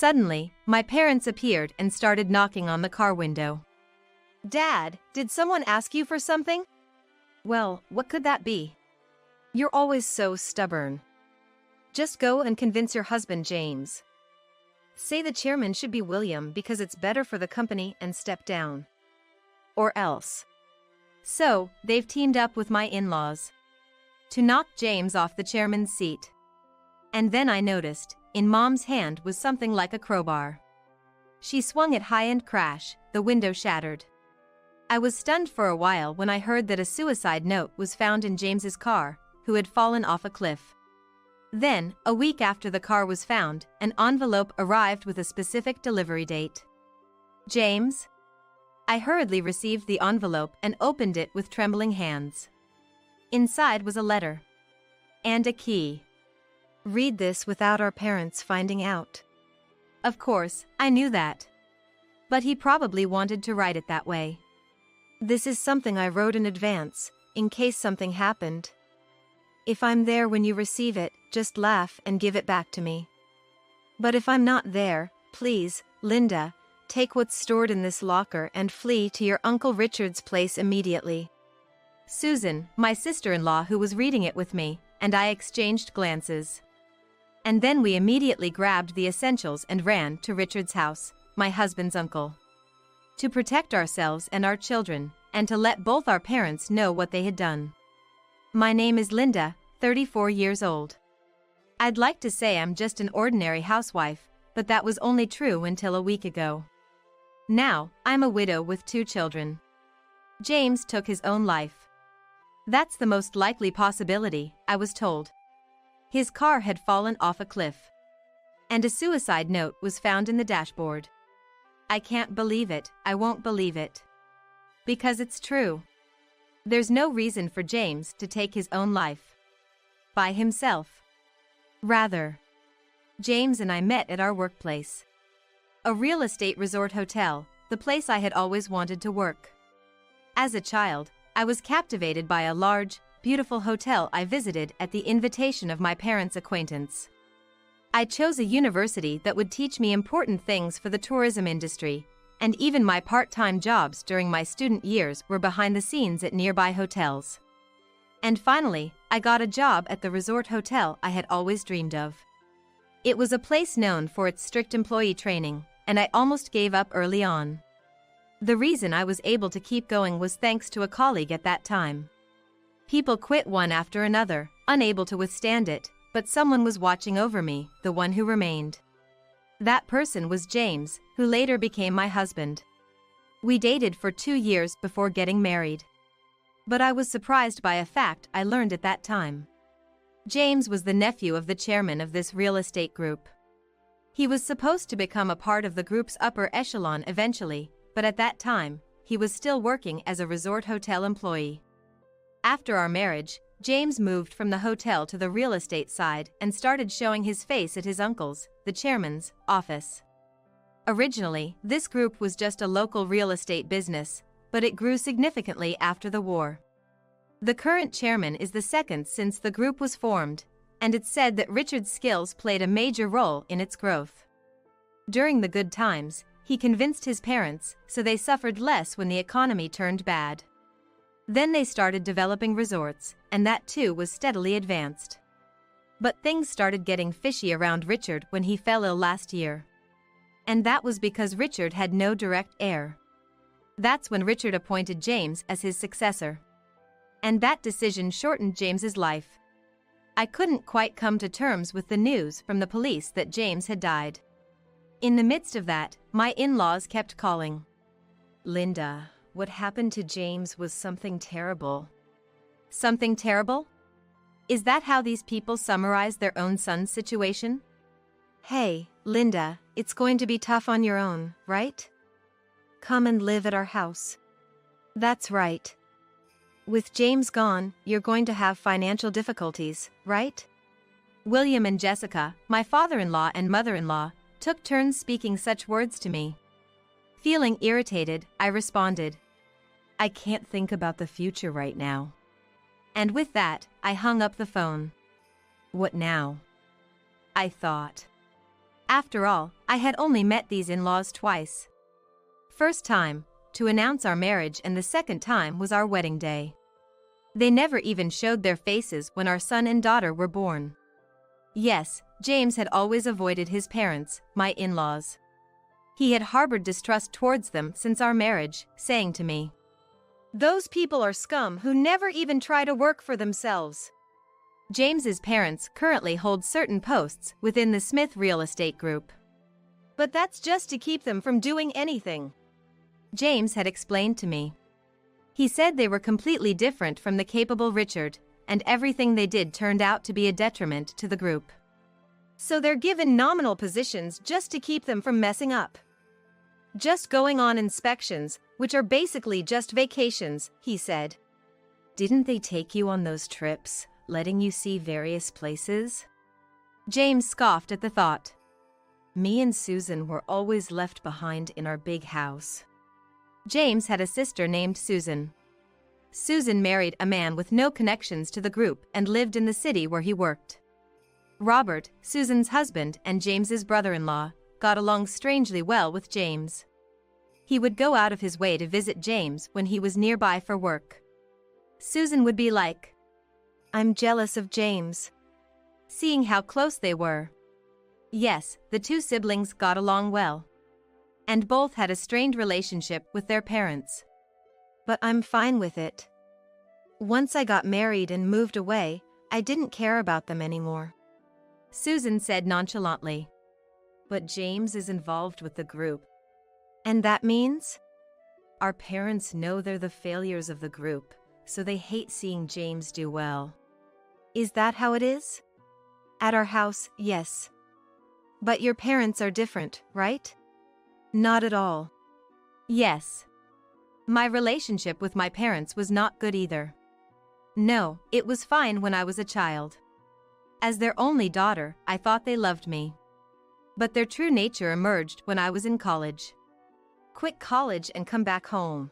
Suddenly, my parents appeared and started knocking on the car window. "Dad, did someone ask you for something?" "Well, what could that be? You're always so stubborn. Just go and convince your husband, James. Say the chairman should be William because it's better for the company and step down. Or else." So, they've teamed up with my in-laws to knock James off the chairman's seat. And then I noticed, in Mom's hand was something like a crowbar. She swung it high and crash, the window shattered. I was stunned for a while when I heard that a suicide note was found in James's car, who had fallen off a cliff. Then, a week after the car was found, an envelope arrived with a specific delivery date. "James?" I hurriedly received the envelope and opened it with trembling hands. Inside was a letter. And a key. "Read this without our parents finding out." Of course, I knew that. But he probably wanted to write it that way. "This is something I wrote in advance, in case something happened. If I'm there when you receive it, just laugh and give it back to me. But if I'm not there, please, Linda, take what's stored in this locker and flee to your Uncle Richard's place immediately." Susan, my sister-in-law who was reading it with me, and I exchanged glances. And then we immediately grabbed the essentials and ran to Richard's house, my husband's uncle. To protect ourselves and our children, and to let both our parents know what they had done. My name is Linda, 34 years old. I'd like to say I'm just an ordinary housewife, but that was only true until a week ago. Now, I'm a widow with 2 children. James took his own life. That's the most likely possibility, I was told. His car had fallen off a cliff. And a suicide note was found in the dashboard. I can't believe it, I won't believe it. Because it's true. There's no reason for James to take his own life. By himself. Rather, James and I met at our workplace. A real estate resort hotel, the place I had always wanted to work. As a child, I was captivated by a large, beautiful hotel I visited at the invitation of my parents' acquaintance. I chose a university that would teach me important things for the tourism industry, and even my part-time jobs during my student years were behind the scenes at nearby hotels. And finally, I got a job at the resort hotel I had always dreamed of. It was a place known for its strict employee training, and I almost gave up early on. The reason I was able to keep going was thanks to a colleague at that time. People quit one after another, unable to withstand it, but someone was watching over me, the one who remained. That person was James, who later became my husband. We dated for 2 years before getting married. But I was surprised by a fact I learned at that time. James was the nephew of the chairman of this real estate group. He was supposed to become a part of the group's upper echelon eventually, but at that time, he was still working as a resort hotel employee. After our marriage, James moved from the hotel to the real estate side and started showing his face at his uncle's, the chairman's, office. Originally, this group was just a local real estate business, but it grew significantly after the war. The current chairman is the second since the group was formed, and it's said that Richard's skills played a major role in its growth. During the good times, he convinced his parents, so they suffered less when the economy turned bad. Then they started developing resorts, and that too was steadily advanced. But things started getting fishy around Richard when he fell ill last year. And that was because Richard had no direct heir. That's when Richard appointed James as his successor. And that decision shortened James's life. I couldn't quite come to terms with the news from the police that James had died. In the midst of that, my in-laws kept calling. "Linda, what happened to James was something terrible." Something terrible? Is that how these people summarize their own son's situation? "Hey, Linda, it's going to be tough on your own, right? Come and live at our house." "That's right. With James gone, you're going to have financial difficulties, right?" William and Jessica, my father-in-law and mother-in-law, took turns speaking such words to me. Feeling irritated, I responded, "I can't think about the future right now." And with that, I hung up the phone. What now? I thought. After all, I had only met these in-laws twice. First time, to announce our marriage, and the second time was our wedding day. They never even showed their faces when our son and daughter were born. Yes, James had always avoided his parents, my in-laws. He had harbored distrust towards them since our marriage, saying to me, "Those people are scum who never even try to work for themselves." James's parents currently hold certain posts within the Smith real estate group. But that's just to keep them from doing anything, James had explained to me. He said they were completely different from the capable Richard, and everything they did turned out to be a detriment to the group. So they're given nominal positions just to keep them from messing up. Just going on inspections, which are basically just vacations, he said. Didn't they take you on those trips, letting you see various places? James scoffed at the thought. Me and Susan were always left behind in our big house. James had a sister named Susan. Susan married a man with no connections to the group and lived in the city where he worked. Robert, Susan's husband and James's brother-in-law, got along strangely well with James. He would go out of his way to visit James when he was nearby for work. Susan would be like, "I'm jealous of James," seeing how close they were. Yes, the two siblings got along well. And both had a strained relationship with their parents. But I'm fine with it. Once I got married and moved away, I didn't care about them anymore, Susan said nonchalantly. But James is involved with the group. And that means? Our parents know they're the failures of the group, so they hate seeing James do well. Is that how it is? At our house, yes. But your parents are different, right? Not at all. Yes. My relationship with my parents was not good either. No, it was fine when I was a child. As their only daughter, I thought they loved me. But their true nature emerged when I was in college. Quit college and come back home.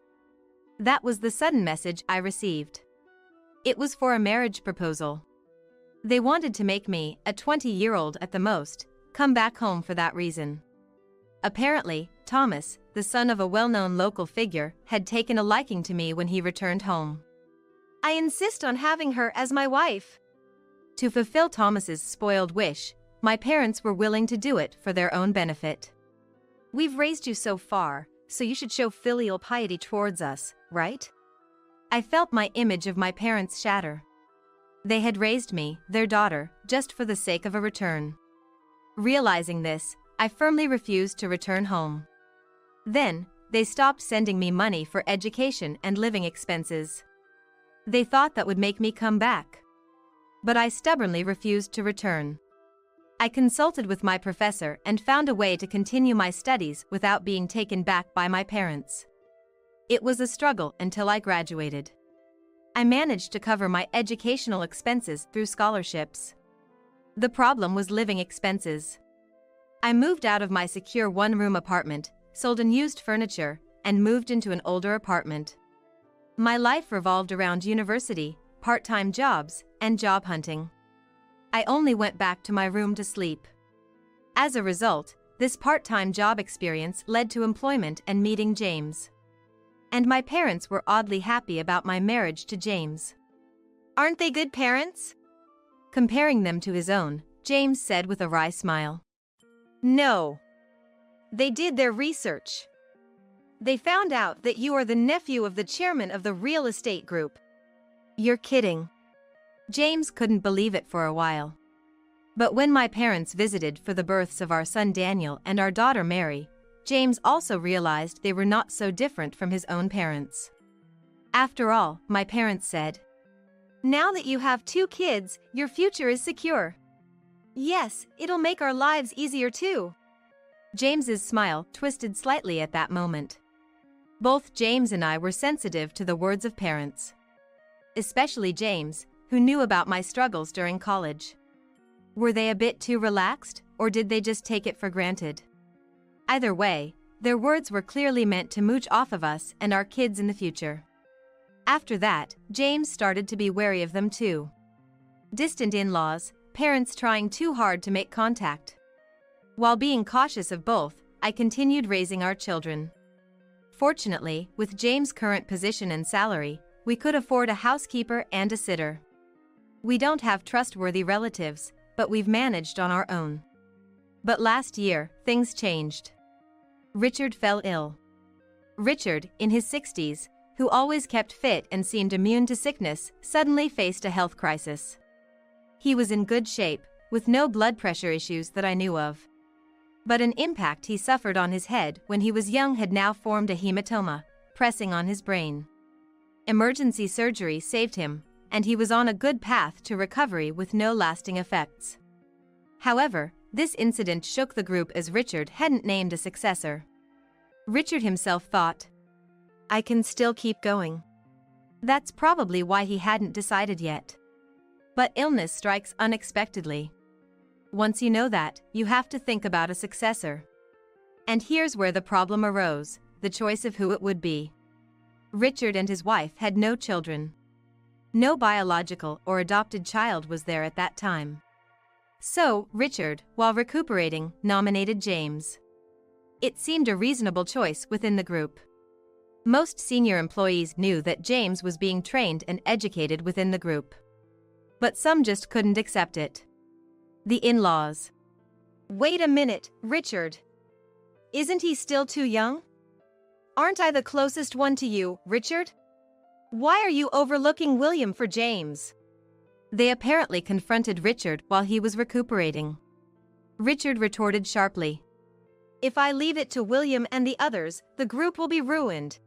That was the sudden message I received. It was for a marriage proposal. They wanted to make me, a 20-year-old at the most, come back home for that reason. Apparently, Thomas, the son of a well-known local figure, had taken a liking to me when he returned home. I insist on having her as my wife. To fulfill Thomas's spoiled wish, my parents were willing to do it for their own benefit. We've raised you so far, so you should show filial piety towards us, right? I felt my image of my parents shatter. They had raised me, their daughter, just for the sake of a return. Realizing this, I firmly refused to return home. Then, they stopped sending me money for education and living expenses. They thought that would make me come back. But I stubbornly refused to return. I consulted with my professor and found a way to continue my studies without being taken back by my parents. It was a struggle until I graduated. I managed to cover my educational expenses through scholarships. The problem was living expenses. I moved out of my secure one-room apartment, sold unused furniture, and moved into an older apartment. My life revolved around university, part-time jobs, and job hunting. I only went back to my room to sleep. As a result, this part-time job experience led to employment and meeting James. And my parents were oddly happy about my marriage to James. Aren't they good parents? Comparing them to his own, James said with a wry smile. No. They did their research. They found out that you are the nephew of the chairman of the real estate group. You're kidding. James couldn't believe it for a while. But when my parents visited for the births of our son Daniel and our daughter Mary, James also realized they were not so different from his own parents. After all, my parents said, "Now that you have 2 kids, your future is secure. Yes, it'll make our lives easier too." James's smile twisted slightly at that moment. Both James and I were sensitive to the words of parents. Especially James, who knew about my struggles during college. Were they a bit too relaxed, or did they just take it for granted? Either way, their words were clearly meant to mooch off of us and our kids in the future. After that, James started to be wary of them too. Distant in-laws, parents trying too hard to make contact. While being cautious of both, I continued raising our children. Fortunately, with James' current position and salary, we could afford a housekeeper and a sitter. We don't have trustworthy relatives, but we've managed on our own. But last year, things changed. Richard fell ill. Richard, in his 60s, who always kept fit and seemed immune to sickness, suddenly faced a health crisis. He was in good shape, with no blood pressure issues that I knew of. But an impact he suffered on his head when he was young had now formed a hematoma, pressing on his brain. Emergency surgery saved him, and he was on a good path to recovery with no lasting effects. However, this incident shook the group as Richard hadn't named a successor. Richard himself thought, "I can still keep going." That's probably why he hadn't decided yet. But illness strikes unexpectedly. Once you know that, you have to think about a successor. And here's where the problem arose, the choice of who it would be. Richard and his wife had no children. No biological or adopted child was there at that time. So, Richard, while recuperating, nominated James. It seemed a reasonable choice within the group. Most senior employees knew that James was being trained and educated within the group. But some just couldn't accept it. The in-laws. "Wait a minute, Richard. Isn't he still too young? Aren't I the closest one to you, Richard? Why are you overlooking William for James?" They apparently confronted Richard while he was recuperating. Richard retorted sharply, "If I leave it to William and the others, the group will be ruined."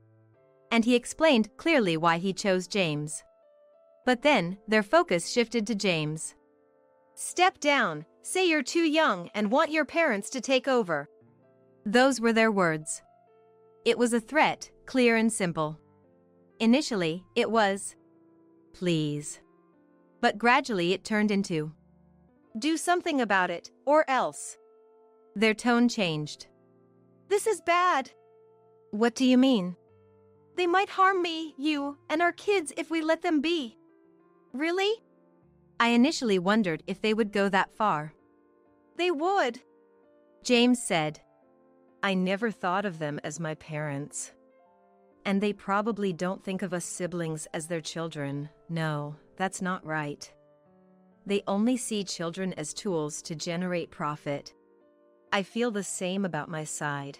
And he explained clearly why he chose James. But then, their focus shifted to James. "Step down, say you're too young and want your parents to take over." Those were their words. It was a threat, clear and simple. Initially, it was, "Please." But gradually it turned into, "Do something about it, or else." Their tone changed. "This is bad." "What do you mean?" "They might harm me, you, and our kids if we let them be." "Really?" I initially wondered if they would go that far. "They would," James said. "I never thought of them as my parents. And they probably don't think of us siblings as their children. No, that's not right. They only see children as tools to generate profit. I feel the same about my side."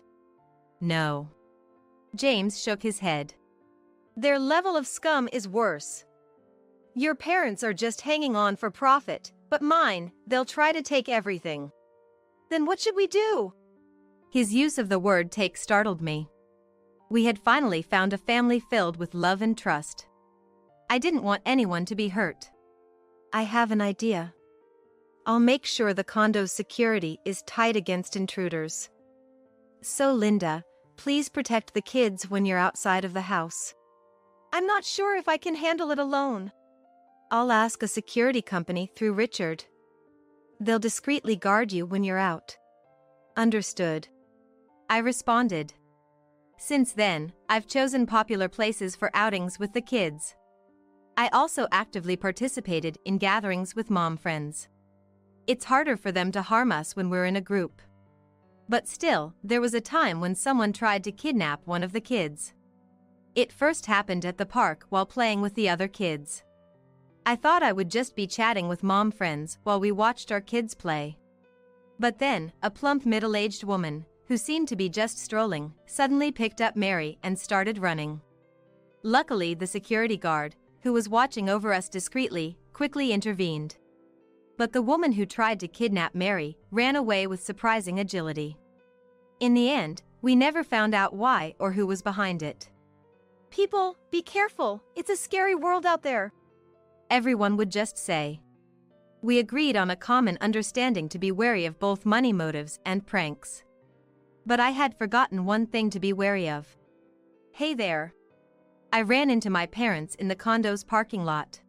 "No." James shook his head. "Their level of scum is worse. Your parents are just hanging on for profit, but mine, they'll try to take everything." "Then what should we do?" His use of the word take startled me. We had finally found a family filled with love and trust. I didn't want anyone to be hurt. "I have an idea. I'll make sure the condo's security is tight against intruders. So Linda, please protect the kids when you're outside of the house." "I'm not sure if I can handle it alone." "I'll ask a security company through Richard. They'll discreetly guard you when you're out." "Understood," I responded. Since then, I've chosen popular places for outings with the kids. I also actively participated in gatherings with mom friends. It's harder for them to harm us when we're in a group. But still, there was a time when someone tried to kidnap one of the kids. It first happened at the park while playing with the other kids. I thought I would just be chatting with mom friends while we watched our kids play. But then, a plump middle-aged woman, who seemed to be just strolling, suddenly picked up Mary and started running. Luckily, the security guard, who was watching over us discreetly, quickly intervened. But the woman who tried to kidnap Mary ran away with surprising agility. In the end, we never found out why or who was behind it. "People, be careful, it's a scary world out there," everyone would just say. We agreed on a common understanding to be wary of both money motives and pranks. But I had forgotten one thing to be wary of. "Hey there." I ran into my parents in the condo's parking lot.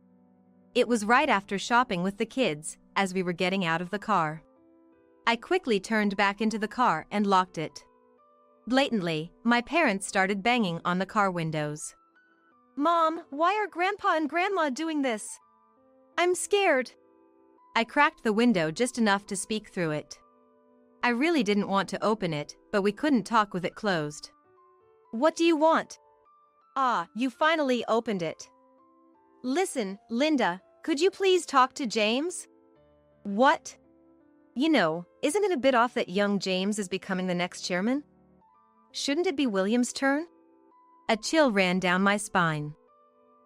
It was right after shopping with the kids, as we were getting out of the car. I quickly turned back into the car and locked it. Blatantly, my parents started banging on the car windows. "Mom, why are Grandpa and Grandma doing this? I'm scared." I cracked the window just enough to speak through it. I really didn't want to open it, but we couldn't talk with it closed. What do you want? Ah, you finally opened it. Listen, Linda, could you please talk to James? What? You know, isn't it a bit off that young James is becoming the next chairman? Shouldn't it be William's turn? A chill ran down my spine.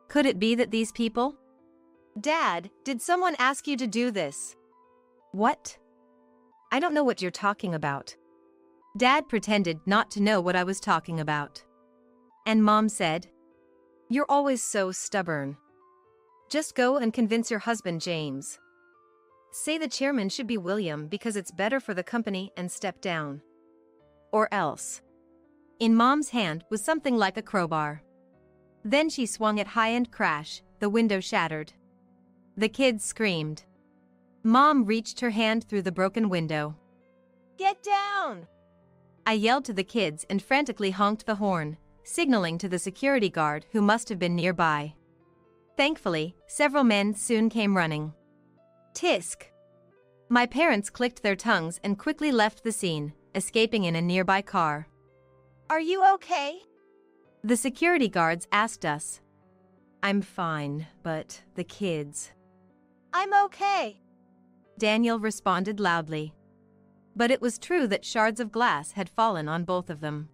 Could it be that these people? Dad, did someone ask you to do this? What? I don't know what you're talking about. Dad pretended not to know what I was talking about. And Mom said, "You're always so stubborn. Just go and convince your husband, James. Say the chairman should be William because it's better for the company and step down. Or else." In Mom's hand was something like a crowbar. Then she swung it high and crash, the window shattered. The kids screamed. Mom reached her hand through the broken window. "Get down!" I yelled to the kids and frantically honked the horn, signaling to the security guard who must have been nearby. Thankfully, several men soon came running. Tisk! My parents clicked their tongues and quickly left the scene, escaping in a nearby car. "Are you okay?" The security guards asked us. "I'm fine, but the kids." "I'm okay," Daniel responded loudly. But it was true that shards of glass had fallen on both of them.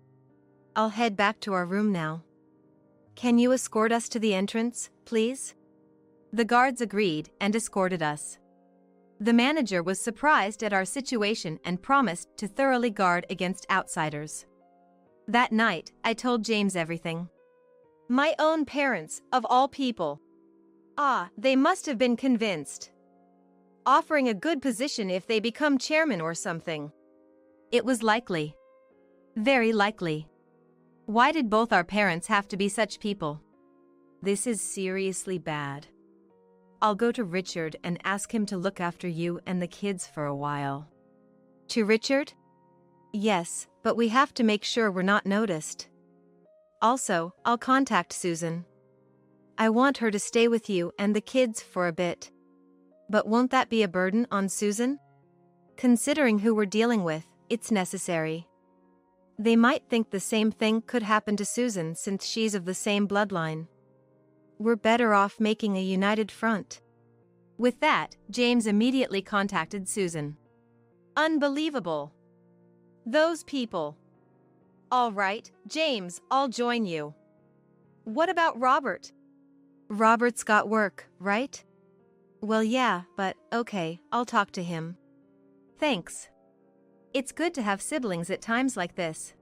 "I'll head back to our room now. Can you escort us to the entrance, please?" The guards agreed and escorted us. The manager was surprised at our situation and promised to thoroughly guard against outsiders. That night, I told James everything. My own parents, of all people. Ah, they must have been convinced. Offering a good position if they become chairman or something. It was likely. Very likely. Why did both our parents have to be such people? This is seriously bad. I'll go to Richard and ask him to look after you and the kids for a while. To Richard? Yes, but we have to make sure we're not noticed. Also, I'll contact Susan. I want her to stay with you and the kids for a bit. But won't that be a burden on Susan? Considering who we're dealing with, it's necessary. They might think the same thing could happen to Susan since she's of the same bloodline. We're better off making a united front. With that, James immediately contacted Susan. Unbelievable. Those people. All right, James, I'll join you. What about Robert? Robert's got work, right? Well, yeah, but okay, I'll talk to him. Thanks. It's good to have siblings at times like this.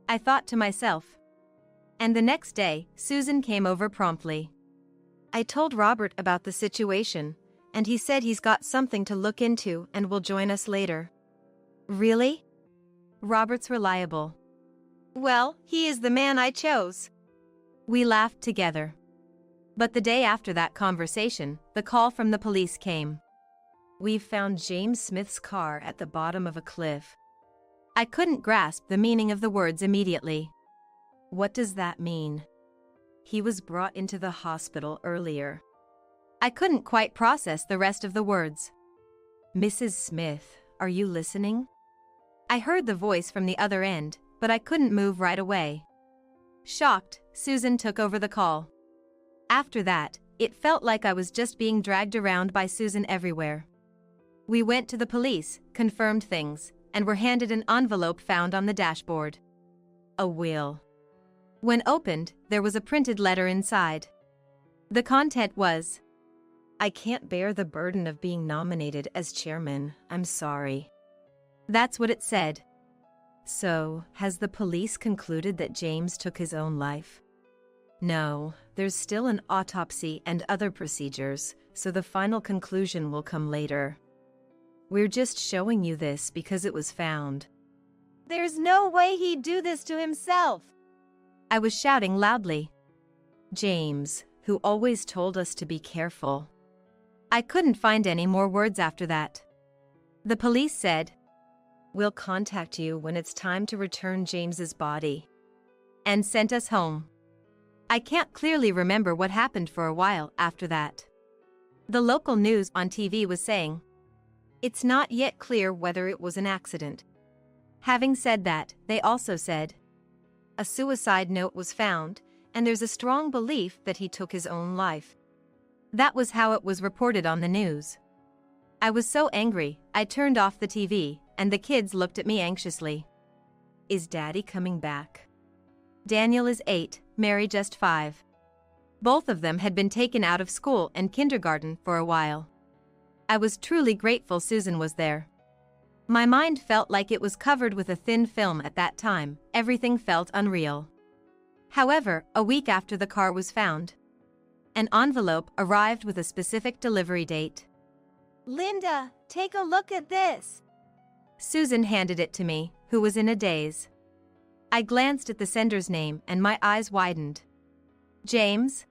I thought to myself. And the next day, Susan came over promptly. I told Robert about the situation, and he said he's got something to look into and will join us later. Really? Robert's reliable. Well, he is the man I chose. We laughed together. But the day after that conversation, the call from the police came. We've found James Smith's car at the bottom of a cliff. I couldn't grasp the meaning of the words immediately. What does that mean? He was brought into the hospital earlier. I couldn't quite process the rest of the words. Mrs. Smith, are you listening? I heard the voice from the other end, but I couldn't move right away. Shocked, Susan took over the call. After that, it felt like I was just being dragged around by Susan everywhere. We went to the police, confirmed things, and were handed an envelope found on the dashboard. A will. When opened, there was a printed letter inside. The content was, I can't bear the burden of being nominated as chairman, I'm sorry. That's what it said. So, has the police concluded that James took his own life? No, there's still an autopsy and other procedures, so the final conclusion will come later. We're just showing you this because it was found. There's no way he'd do this to himself. I was shouting loudly. James, who always told us to be careful. I couldn't find any more words after that. The police said, We'll contact you when it's time to return James's body. And sent us home. I can't clearly remember what happened for a while after that. The local news on TV was saying, It's not yet clear whether it was an accident. Having said that, they also said a suicide note was found, and there's a strong belief that he took his own life. That was how it was reported on the news. I was so angry, I turned off the TV, and the kids looked at me anxiously. Is Daddy coming back? Daniel is 8, Mary just 5. Both of them had been taken out of school and kindergarten for a while. I was truly grateful Susan was there. My mind felt like it was covered with a thin film at that time, everything felt unreal. However, a week after the car was found, an envelope arrived with a specific delivery date. Linda, take a look at this. Susan handed it to me, who was in a daze. I glanced at the sender's name and my eyes widened. James?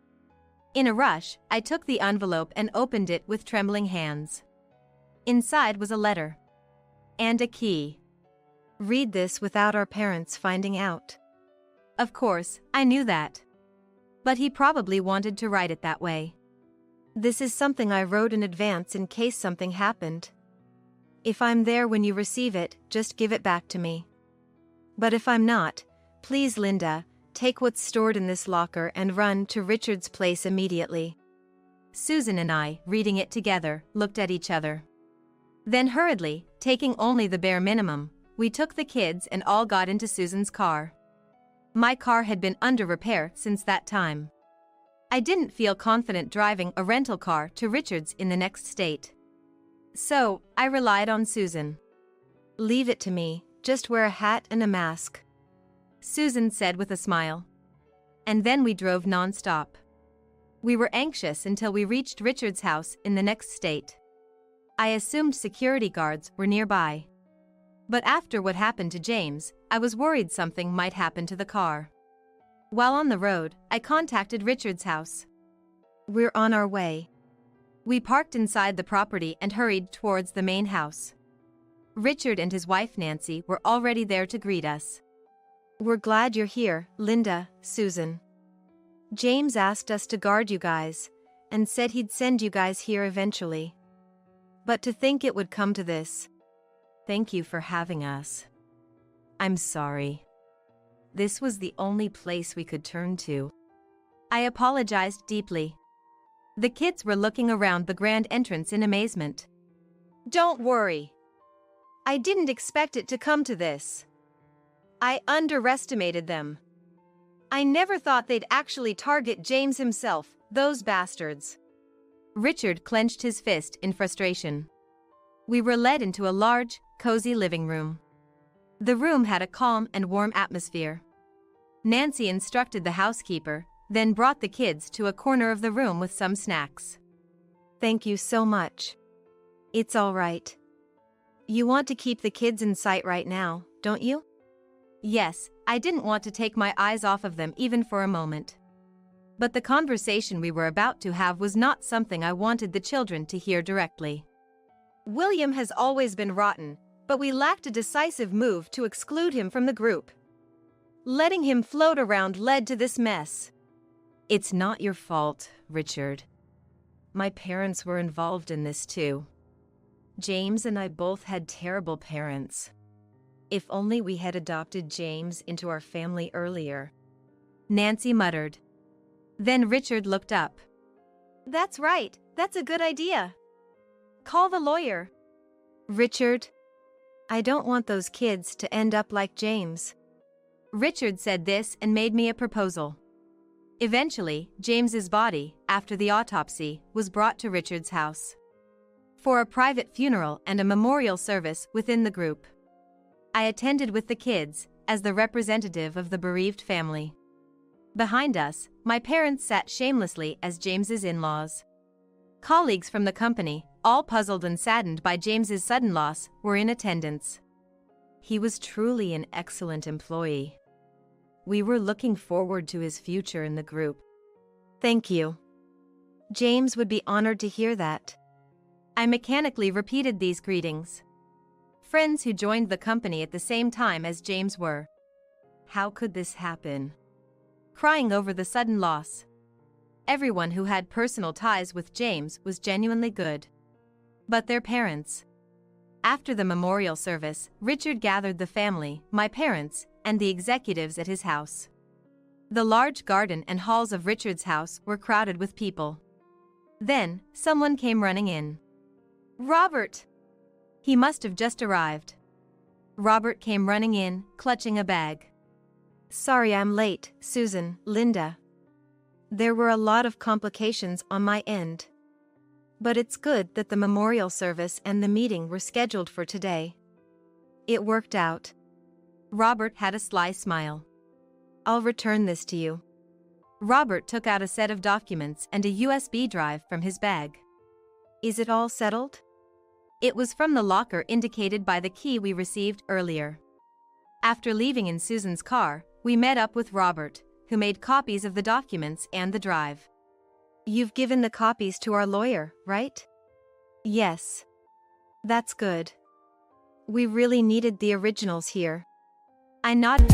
In a rush, I took the envelope and opened it with trembling hands. Inside was a letter. And a key. Read this without our parents finding out. Of course, I knew that. But he probably wanted to write it that way. This is something I wrote in advance in case something happened. If I'm there when you receive it, just give it back to me. But if I'm not, please Linda, take what's stored in this locker and run to Richard's place immediately. Susan and I, reading it together, looked at each other. Then hurriedly, taking only the bare minimum, we took the kids and all got into Susan's car. My car had been under repair since that time. I didn't feel confident driving a rental car to Richard's in the next state. So, I relied on Susan. Leave it to me, just wear a hat and a mask, Susan said with a smile. And then we drove non-stop. We were anxious until we reached Richard's house in the next state. I assumed security guards were nearby. But after what happened to James, I was worried something might happen to the car. While on the road, I contacted Richard's house. We're on our way. We parked inside the property and hurried towards the main house. Richard and his wife Nancy were already there to greet us. We're glad you're here, Linda, Susan. James asked us to guard you guys, and said he'd send you guys here eventually. But to think it would come to this. Thank you for having us. I'm sorry. This was the only place we could turn to. I apologized deeply. The kids were looking around the grand entrance in amazement. Don't worry. I didn't expect it to come to this. I underestimated them. I never thought they'd actually target James himself, those bastards. Richard clenched his fist in frustration. We were led into a large, cozy living room. The room had a calm and warm atmosphere. Nancy instructed the housekeeper, then brought the kids to a corner of the room with some snacks. Thank you so much. It's all right. You want to keep the kids in sight right now, don't you? Yes, I didn't want to take my eyes off of them even for a moment. But the conversation we were about to have was not something I wanted the children to hear directly. William has always been rotten, but we lacked a decisive move to exclude him from the group. Letting him float around led to this mess. It's not your fault, Richard. My parents were involved in this too. James and I both had terrible parents. If only we had adopted James into our family earlier. Nancy muttered. Then Richard looked up. That's right, that's a good idea. Call the lawyer. Richard, I don't want those kids to end up like James. Richard said this and made me a proposal. Eventually, James's body, after the autopsy, was brought to Richard's house for a private funeral and a memorial service within the group. I attended with the kids, as the representative of the bereaved family. Behind us, my parents sat shamelessly as James's in-laws. Colleagues from the company, all puzzled and saddened by James's sudden loss, were in attendance. He was truly an excellent employee. We were looking forward to his future in the group. Thank you. James would be honored to hear that. I mechanically repeated these greetings. Friends who joined the company at the same time as James were. How could this happen? Crying over the sudden loss. Everyone who had personal ties with James was genuinely good. But their parents. After the memorial service, Richard gathered the family, my parents, and the executives at his house. The large garden and halls of Richard's house were crowded with people. Then, someone came running in. Robert! He must have just arrived. Robert came running in, clutching a bag. Sorry I'm late, Susan, Linda. There were a lot of complications on my end. But it's good that the memorial service and the meeting were scheduled for today. It worked out. Robert had a sly smile. I'll return this to you. Robert took out a set of documents and a USB drive from his bag. Is it all settled? It was from the locker indicated by the key we received earlier. After leaving in Susan's car, we met up with Robert, who made copies of the documents and the drive. You've given the copies to our lawyer, right? Yes. That's good. We really needed the originals here. I nodded.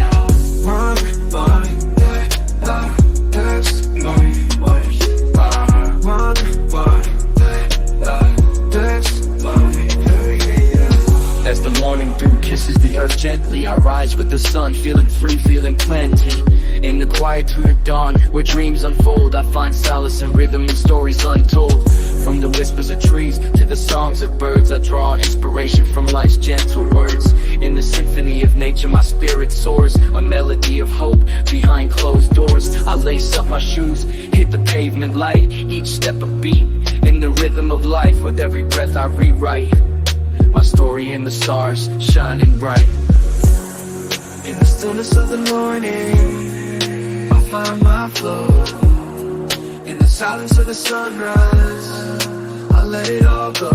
As the morning dew kisses the earth gently, I rise with the sun, feeling free, feeling plenty. In the quietude of dawn, where dreams unfold, I find solace in rhythm and stories untold. From the whispers of trees to the songs of birds, I draw inspiration from life's gentle words. In the symphony of nature, my spirit soars, a melody of hope behind closed doors. I lace up my shoes, hit the pavement light, each step a beat. In the rhythm of life, with every breath I rewrite my story in the stars, shining bright. In the stillness of the morning, I find my flow. In the silence of the sunrise, I let it all go.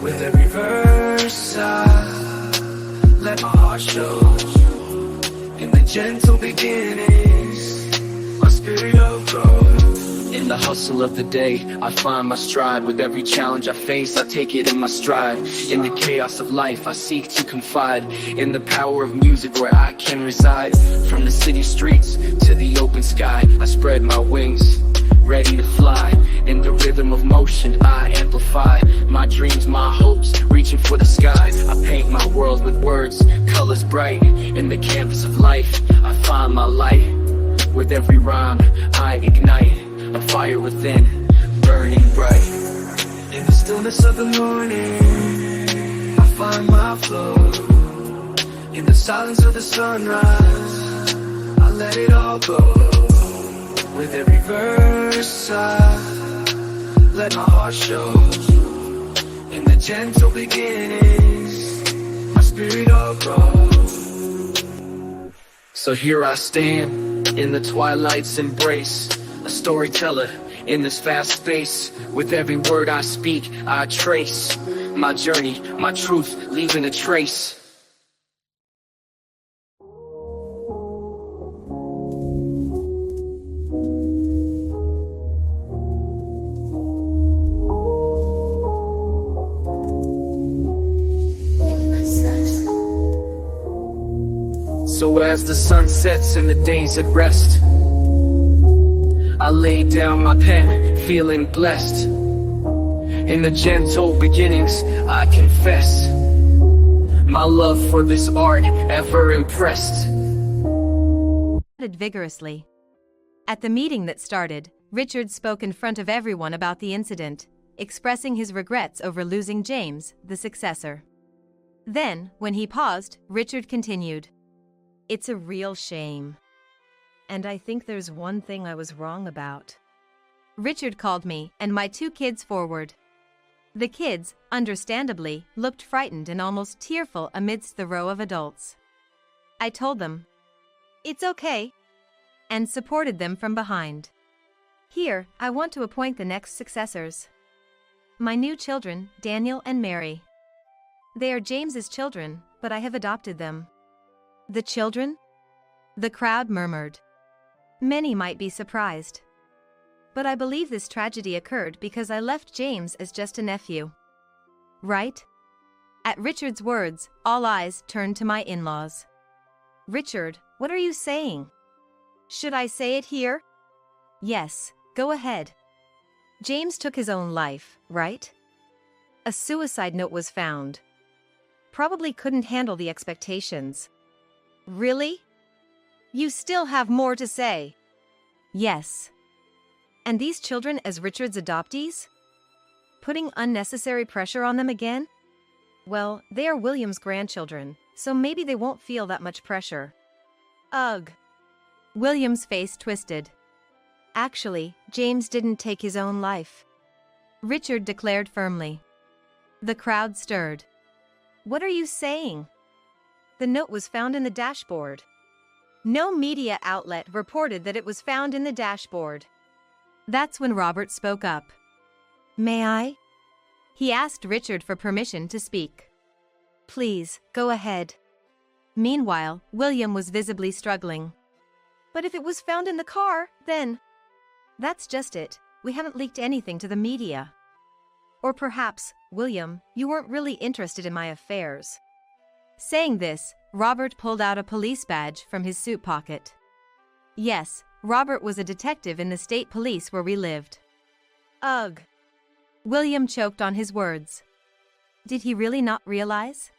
With every verse I let my heart show. In the gentle beginnings, my spirit will grow. In the hustle of the day, I find my stride. With every challenge I face, I take it in my stride. In the chaos of life, I seek to confide in the power of music where I can reside. From the city streets to the open sky, I spread my wings, ready to fly. In the rhythm of motion, I amplify my dreams, my hopes, reaching for the sky. I paint my world with words, colors bright. In the canvas of life, I find my light. With every rhyme, I ignite a fire within, burning bright. In the stillness of the morning, I find my flow. In the silence of the sunrise, I let it all go. With every verse I let my heart show. In the gentle beginnings, my spirit will grow. So here I stand, in the twilight's embrace, a storyteller in this vast space. With every word I speak, I trace my journey, my truth, leaving a trace. So as the sun sets and the day's at rest, I lay down my pen, feeling blessed. In the gentle beginnings, I confess my love for this art, ever impressed. Vigorously. At the meeting that started, Richard spoke in front of everyone about the incident, expressing his regrets over losing James, the successor. Then, when he paused, Richard continued. It's a real shame. And I think there's one thing I was wrong about. Richard called me and my two kids forward. The kids, understandably, looked frightened and almost tearful amidst the row of adults. I told them, "It's okay," and supported them from behind. Here, I want to appoint the next successors. My new children, Daniel and Mary. They are James's children, but I have adopted them. The children? The crowd murmured. Many might be surprised. But I believe this tragedy occurred because I left James as just a nephew. Right? At Richard's words, all eyes turned to my in-laws. Richard, what are you saying? Should I say it here? Yes, go ahead. James took his own life, right? A suicide note was found. Probably couldn't handle the expectations. Really? You still have more to say? Yes. And these children as Richard's adoptees? Putting unnecessary pressure on them again? Well, they are William's grandchildren, so maybe they won't feel that much pressure. Ugh. William's face twisted. Actually, James didn't take his own life, Richard declared firmly. The crowd stirred. What are you saying? The note was found in the dashboard. No media outlet reported that it was found in the dashboard. That's when Robert spoke up. May I? He asked Richard for permission to speak. Please, go ahead. Meanwhile, William was visibly struggling. But if it was found in the car, then... That's just it. We haven't leaked anything to the media. Or perhaps, William, you weren't really interested in my affairs. Saying this, Robert pulled out a police badge from his suit pocket. Yes, Robert was a detective in the state police where we lived. Ugh. William choked on his words. Did he really not realize?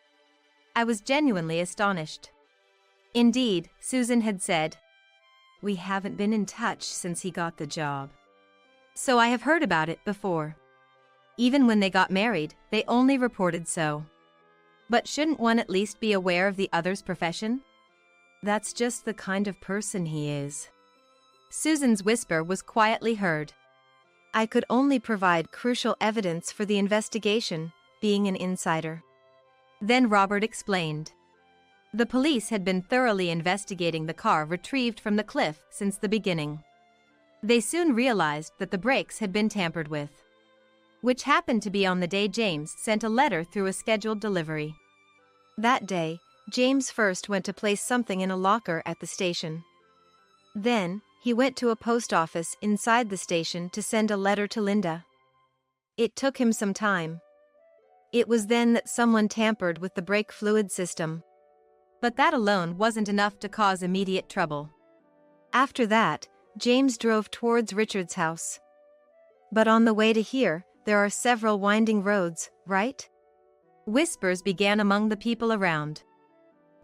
I was genuinely astonished. Indeed, Susan had said, we haven't been in touch since he got the job. So I have heard about it before. Even when they got married, they only reported so. But shouldn't one at least be aware of the other's profession? That's just the kind of person he is. Susan's whisper was quietly heard. I could only provide crucial evidence for the investigation, being an insider. Then Robert explained. The police had been thoroughly investigating the car retrieved from the cliff since the beginning. They soon realized that the brakes had been tampered with, which happened to be on the day James sent a letter through a scheduled delivery. That day, James first went to place something in a locker at the station. Then, he went to a post office inside the station to send a letter to Linda. It took him some time. It was then that someone tampered with the brake fluid system. But that alone wasn't enough to cause immediate trouble. After that, James drove towards Richard's house. But on the way to here, there are several winding roads, right? Whispers began among the people around.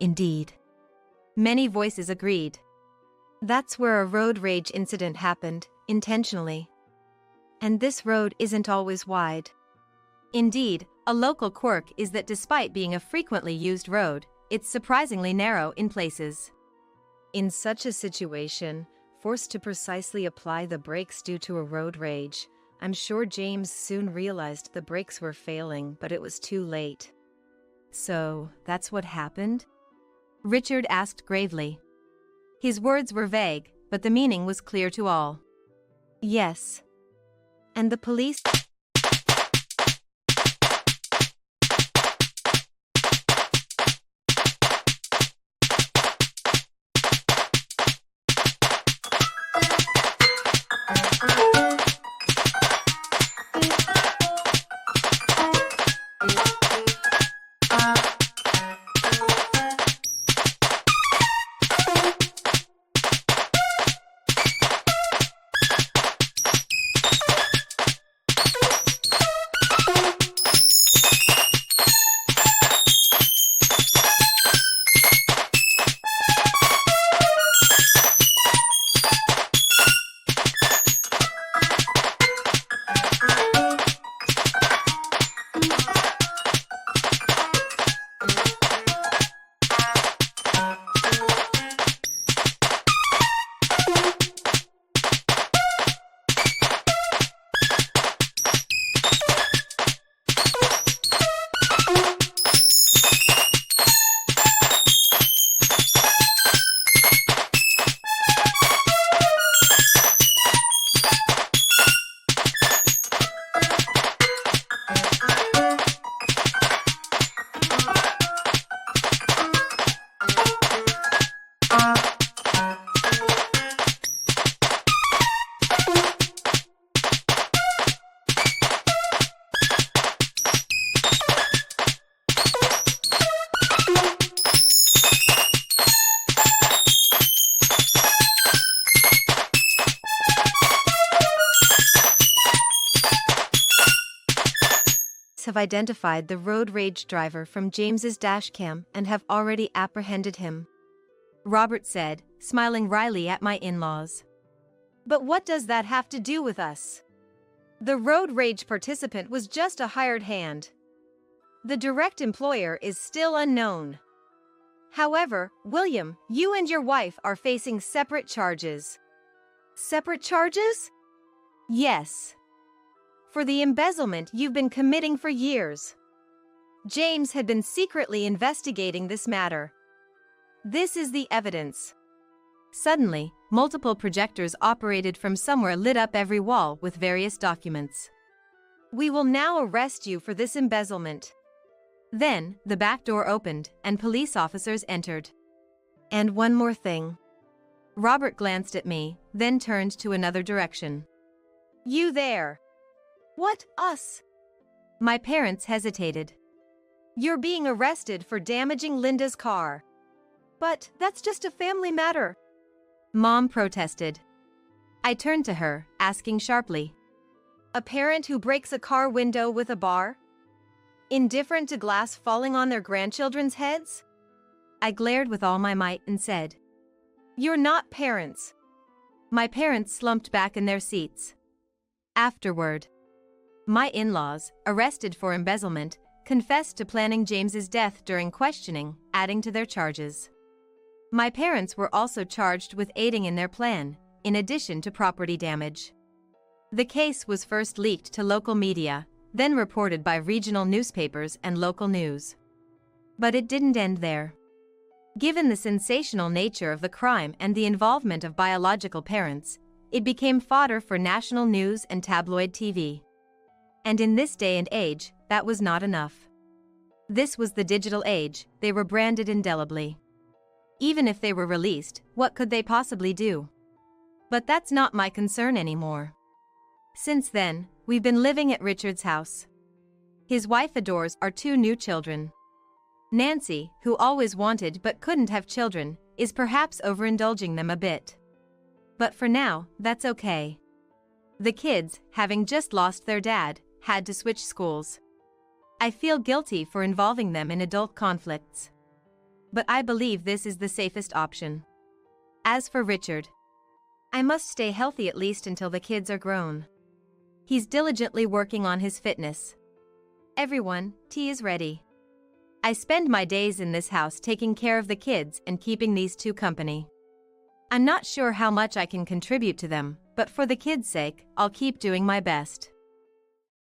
Indeed. Many voices agreed. That's where a road rage incident happened, intentionally. And this road isn't always wide. Indeed, a local quirk is that despite being a frequently used road, it's surprisingly narrow in places. In such a situation, forced to precisely apply the brakes due to a road rage, I'm sure James soon realized the brakes were failing, but it was too late. So, that's what happened? Richard asked gravely. His words were vague, but the meaning was clear to all. Yes. And the police... have identified the road rage driver from James's dashcam and have already apprehended him," Robert said, smiling wryly at my in-laws. "But what does that have to do with us? The road rage participant was just a hired hand. The direct employer is still unknown. However, William, you and your wife are facing separate charges." "Separate charges?" "Yes. For the embezzlement you've been committing for years. James had been secretly investigating this matter. This is the evidence." Suddenly, multiple projectors operated from somewhere lit up every wall with various documents. "We will now arrest you for this embezzlement." Then, the back door opened, and police officers entered. "And one more thing." Robert glanced at me, then turned to another direction. "You there." "What, us?" My parents hesitated. "You're being arrested for damaging Linda's car." "But that's just a family matter," Mom protested. I turned to her, asking sharply, "A parent who breaks a car window with a bar? Indifferent to glass falling on their grandchildren's heads?" I glared with all my might and said, "You're not parents." My parents slumped back in their seats. Afterward, my in-laws, arrested for embezzlement, confessed to planning James's death during questioning, adding to their charges. My parents were also charged with aiding in their plan, in addition to property damage. The case was first leaked to local media, then reported by regional newspapers and local news. But it didn't end there. Given the sensational nature of the crime and the involvement of biological parents, it became fodder for national news and tabloid TV. And in this day and age, that was not enough. This was the digital age, they were branded indelibly. Even if they were released, what could they possibly do? But that's not my concern anymore. Since then, we've been living at Richard's house. His wife adores our 2 new children. Nancy, who always wanted but couldn't have children, is perhaps overindulging them a bit. But for now, that's okay. The kids, having just lost their dad, had to switch schools. I feel guilty for involving them in adult conflicts. But I believe this is the safest option. As for Richard, I must stay healthy at least until the kids are grown. He's diligently working on his fitness. Everyone, tea is ready. I spend my days in this house taking care of the kids and keeping these 2 company. I'm not sure how much I can contribute to them, but for the kids' sake, I'll keep doing my best.